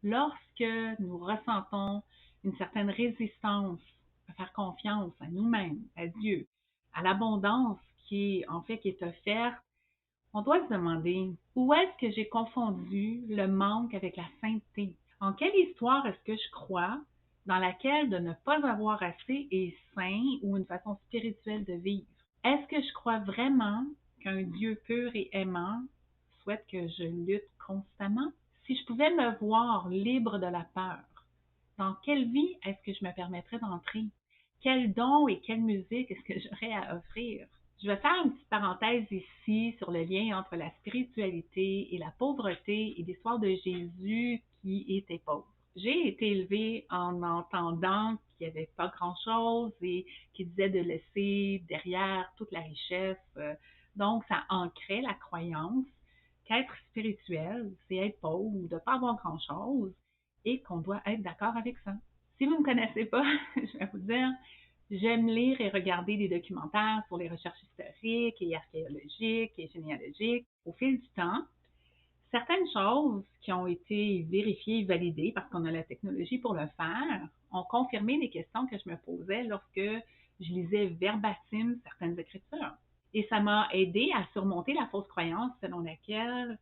Lorsque nous ressentons une certaine résistance à faire confiance à nous-mêmes, à Dieu, à l'abondance qui est offerte, on doit se demander où est-ce que j'ai confondu le manque avec la sainteté? En quelle histoire est-ce que je crois dans laquelle de ne pas avoir assez est sain ou une façon spirituelle de vivre? Est-ce que je crois vraiment qu'un Dieu pur et aimant souhaite que je lutte constamment? Si je pouvais me voir libre de la peur, dans quelle vie est-ce que je me permettrais d'entrer? Quel don et quelle musique est-ce que j'aurais à offrir? Je vais faire une petite parenthèse ici sur le lien entre la spiritualité et la pauvreté et l'histoire de Jésus qui était pauvre. J'ai été élevée en entendant qu'il n'y avait pas grand-chose et qu'il disait de laisser derrière toute la richesse. Donc, ça ancrait la croyance qu'être spirituel, c'est être pauvre ou de ne pas avoir grand-chose et qu'on doit être d'accord avec ça. Si vous ne me connaissez pas, je vais vous dire, j'aime lire et regarder des documentaires sur les recherches historiques et archéologiques et généalogiques. Au fil du temps, certaines choses qui ont été vérifiées et validées parce qu'on a la technologie pour le faire ont confirmé les questions que je me posais lorsque je lisais verbatim certaines écritures. Et ça m'a aidé à surmonter la fausse croyance selon laquelle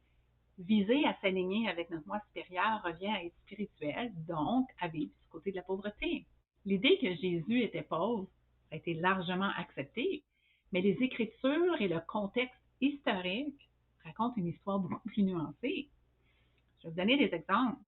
viser à s'aligner avec notre moi supérieur revient à être spirituel, donc à vivre du côté de la pauvreté. L'idée que Jésus était pauvre a été largement acceptée, mais les Écritures et le contexte historique racontent une histoire beaucoup plus nuancée. Je vais vous donner des exemples.